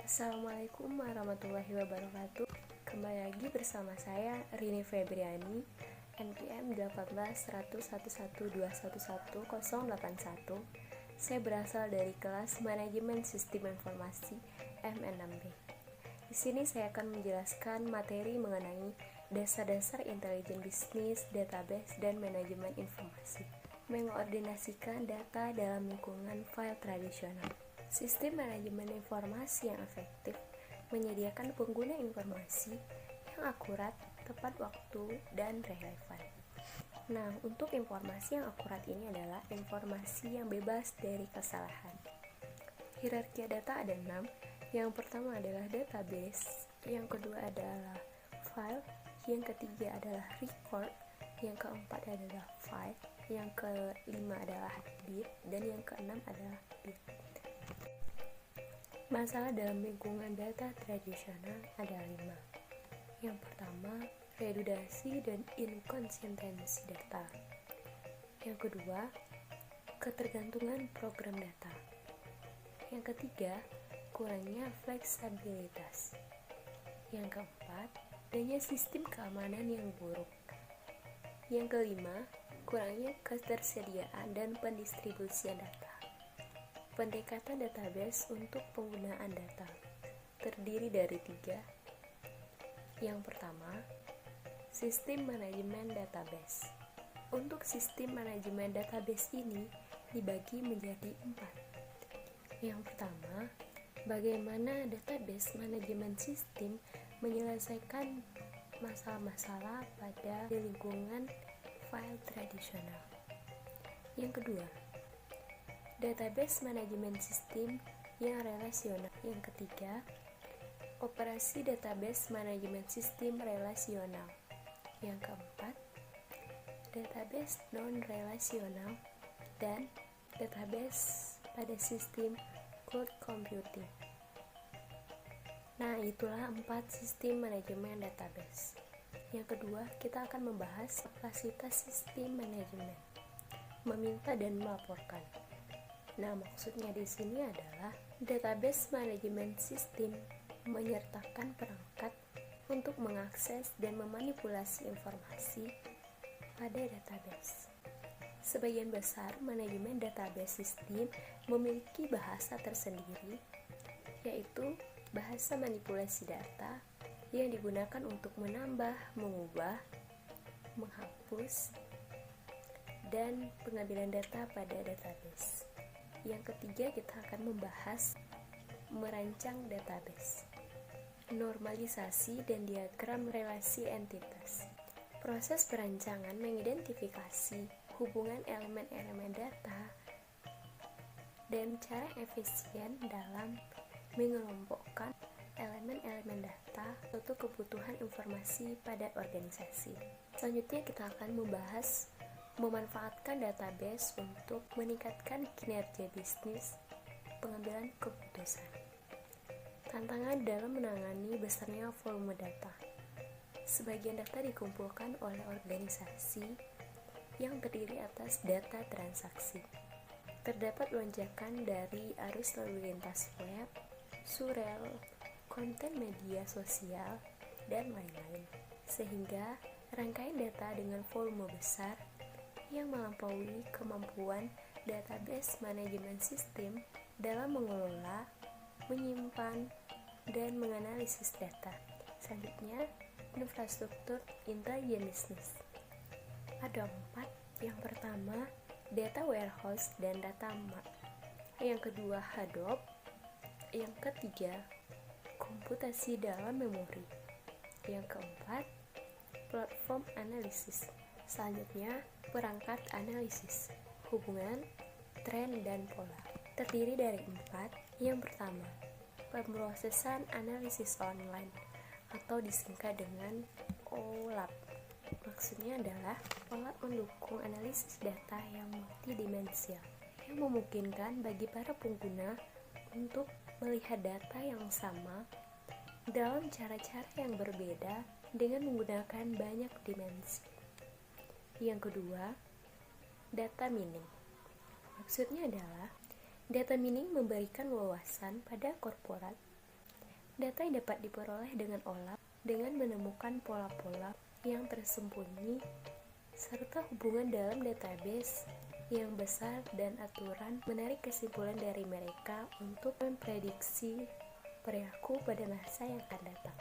Assalamualaikum warahmatullahi wabarakatuh. Kembali lagi bersama saya Rini Febriani, NPM 18111211081. Saya berasal dari kelas Manajemen Sistem Informasi M6B. Di sini saya akan menjelaskan materi mengenai dasar-dasar intelijen bisnis, database, dan manajemen informasi. Mengordinasikan data dalam lingkungan file tradisional. Sistem manajemen informasi yang efektif menyediakan pengguna informasi yang akurat, tepat waktu, dan relevan. Nah, untuk informasi yang akurat ini adalah informasi yang bebas dari kesalahan. Hierarki data ada 6. Yang pertama adalah database, yang kedua adalah file, yang ketiga adalah record, yang keempat adalah file, yang kelima adalah bit, dan yang keenam adalah bit. Masalah dalam lingkungan data tradisional ada 5. Yang pertama, redundansi dan inkonsistensi data. Yang kedua, ketergantungan program data. Yang ketiga, kurangnya fleksibilitas. Yang keempat, adanya sistem keamanan yang buruk. Yang kelima, kurangnya ketersediaan dan pendistribusian data. Pendekatan database untuk penggunaan data terdiri dari 3. Yang pertama, sistem manajemen database. Untuk sistem manajemen database ini dibagi menjadi 4. Yang pertama, bagaimana database manajemen sistem menyelesaikan masalah-masalah pada lingkungan file tradisional. Yang kedua, database manajemen sistem yang relasional. Yang ketiga, operasi database manajemen sistem relasional. Yang keempat, database non-relasional dan database pada sistem cloud computing. Nah, itulah 4 sistem manajemen database. Yang kedua, kita akan membahas kapasitas sistem manajemen, meminta dan melaporkan. Nah, maksudnya di sini adalah database manajemen sistem menyertakan perangkat untuk mengakses dan memanipulasi informasi pada database. Sebagian besar manajemen database sistem memiliki bahasa tersendiri, yaitu bahasa manipulasi data yang digunakan untuk menambah, mengubah, menghapus, dan pengambilan data pada database. Yang ketiga, kita akan membahas merancang database, normalisasi dan diagram relasi entitas. Proses perancangan mengidentifikasi hubungan elemen-elemen data dan cara efisien dalam mengelompokkan elemen-elemen data untuk kebutuhan informasi pada organisasi. Selanjutnya kita akan membahas memanfaatkan database untuk meningkatkan kinerja bisnis, pengambilan keputusan. Tantangan dalam menangani besarnya volume data. Sebagian data dikumpulkan oleh organisasi yang terdiri atas data transaksi. Terdapat lonjakan dari arus lalu lintas web, surel, konten media sosial, dan lain-lain. Sehingga rangkaian data dengan volume besar yang melampaui kemampuan database manajemen sistem dalam mengelola, menyimpan, dan menganalisis data. Selanjutnya, infrastruktur intelijen bisnis. Ada 4. Yang pertama, data warehouse dan data mart. Yang kedua, Hadoop. Yang ketiga, komputasi dalam memori. Yang keempat, platform analisis. Selanjutnya, perangkat analisis, hubungan, tren, dan pola. Terdiri dari 4. Yang pertama, pemrosesan analisis online atau disingkat dengan OLAP. Maksudnya adalah alat mendukung analisis data yang multidimensial yang memungkinkan bagi para pengguna untuk melihat data yang sama dalam cara-cara yang berbeda dengan menggunakan banyak dimensi. Yang kedua, data mining. Maksudnya adalah data mining memberikan wawasan pada korporat Data yang dapat diperoleh dengan olah dengan menemukan pola-pola yang tersembunyi serta hubungan dalam database yang besar dan aturan menarik kesimpulan dari mereka untuk memprediksi perilaku pada masa yang akan datang.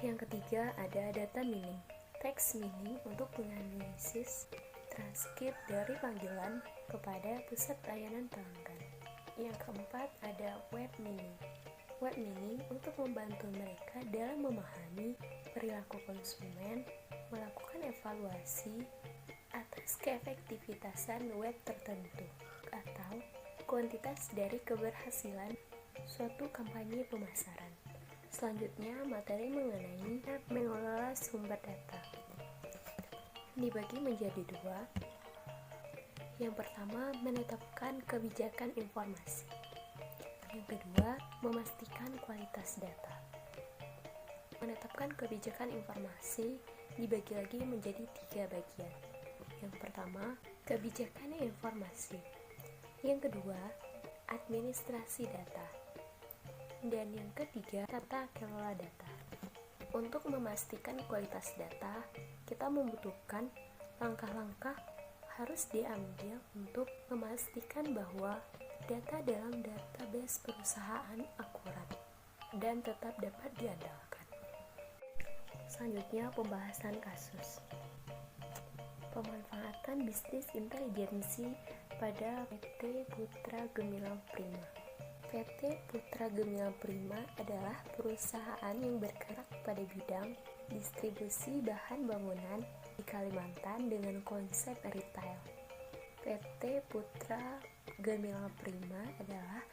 Yang ketiga ada data mining, text mining untuk menganalisis transkrip dari panggilan kepada pusat layanan pelanggan. Yang keempat ada web mining. Web mining untuk membantu mereka dalam memahami perilaku konsumen, melakukan evaluasi atas keefektivitasan web tertentu, atau kuantitas dari keberhasilan suatu kampanye pemasaran. Selanjutnya, materi mengenai mengelola sumber data. Dibagi menjadi dua. Yang pertama, menetapkan kebijakan informasi. Yang kedua, memastikan kualitas data. Menetapkan kebijakan informasi dibagi lagi menjadi 3 bagian. Yang pertama, kebijakan informasi. Yang kedua, administrasi data. Dan yang ketiga, tata kelola data. Untuk memastikan kualitas data, kita membutuhkan langkah-langkah harus diambil untuk memastikan bahwa data dalam database perusahaan akurat dan tetap dapat diandalkan. Selanjutnya, pembahasan kasus. Pemanfaatan bisnis intelijensi pada PT Putra Gemilang Prima. PT Putra Gemilang Prima adalah perusahaan yang bergerak pada bidang distribusi bahan bangunan di Kalimantan dengan konsep retail. PT Putra Gemilang Prima adalah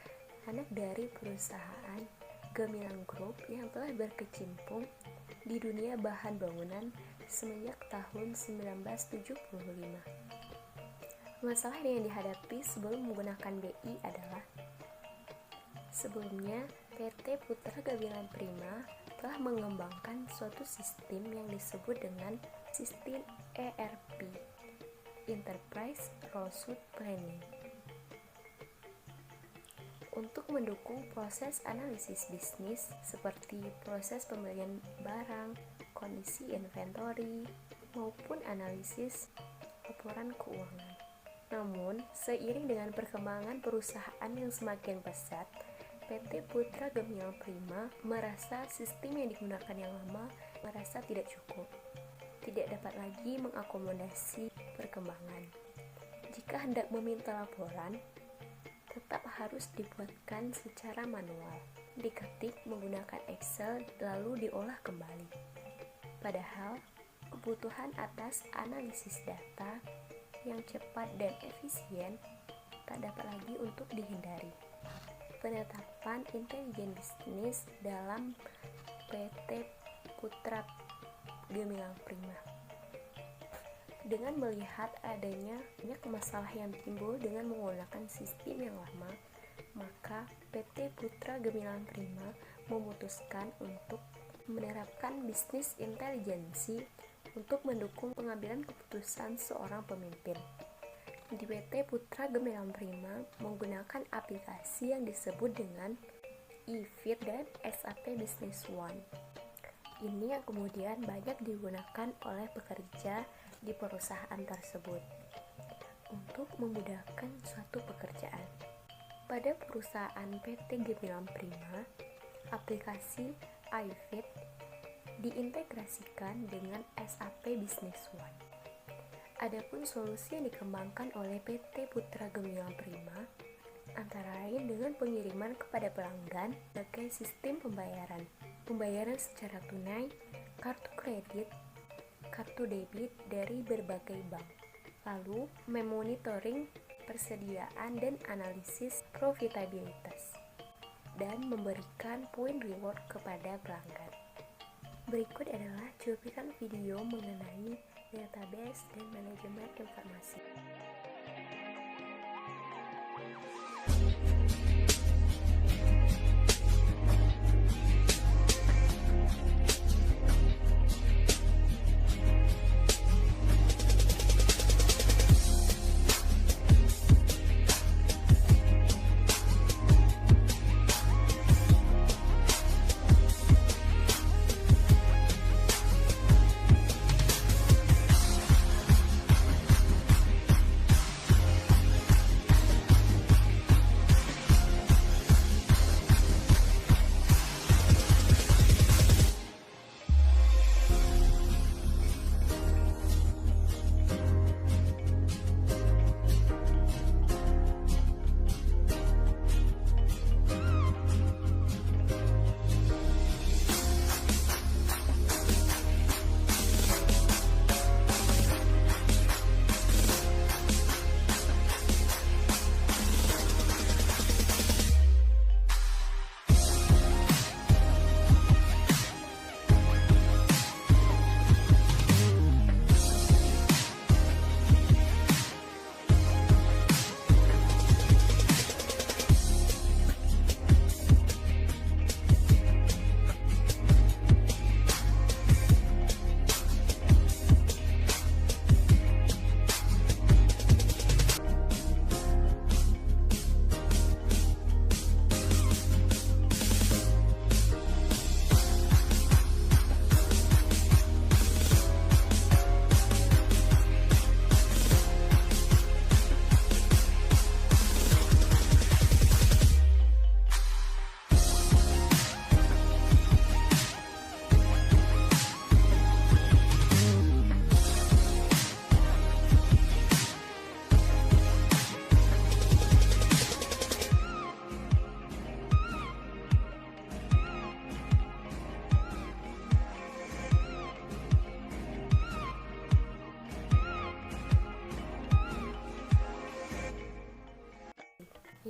anak dari perusahaan Gemilang Group yang telah berkecimpung di dunia bahan bangunan semenjak tahun 1975. Masalah yang dihadapi sebelum menggunakan BI adalah sebelumnya PT Putra Gemilang Prima telah mengembangkan suatu sistem yang disebut dengan sistem ERP, Enterprise Resource Planning, untuk mendukung proses analisis bisnis seperti proses pembelian barang, kondisi inventory, maupun analisis laporan keuangan. Namun, seiring dengan perkembangan perusahaan yang semakin pesat, PT Putra Gemilang Prima merasa sistem yang digunakan yang lama merasa tidak cukup, tidak dapat lagi mengakomodasi perkembangan. Jika hendak meminta laporan, tetap harus dibuatkan secara manual, diketik menggunakan Excel lalu diolah kembali. Padahal, kebutuhan atas analisis data yang cepat dan efisien tak dapat lagi untuk dihindari. Penetapan intelijen bisnis dalam PT Putra Gemilang Prima. Dengan melihat adanya banyak masalah yang timbul dengan menggunakan sistem yang lama, maka PT Putra Gemilang Prima memutuskan untuk menerapkan bisnis intelijensi untuk mendukung pengambilan keputusan seorang pemimpin. Di PT Putra Gemilang Prima menggunakan aplikasi yang disebut dengan eFit dan SAP Business One. Ini yang kemudian banyak digunakan oleh pekerja di perusahaan tersebut untuk memudahkan suatu pekerjaan. Pada perusahaan PT Gemilang Prima, aplikasi iFit diintegrasikan dengan SAP Business One. Adapun solusi yang dikembangkan oleh PT Putra Gemilang Prima antara lain dengan pengiriman kepada pelanggan sebagai sistem pembayaran secara tunai, kartu kredit, kartu debit dari berbagai bank, lalu memonitoring persediaan dan analisis profitabilitas, dan memberikan poin reward kepada pelanggan. Berikut adalah cuplikan video mengenai database dan manajemen informasi.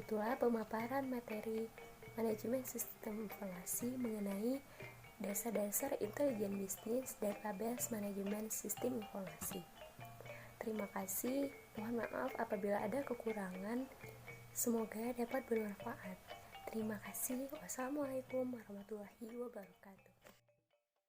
Itulah pemaparan materi manajemen sistem informasi mengenai dasar-dasar intelijen bisnis database manajemen sistem informasi. Terima kasih, mohon maaf apabila ada kekurangan. Semoga dapat bermanfaat. Terima kasih. Wassalamualaikum warahmatullahi wabarakatuh.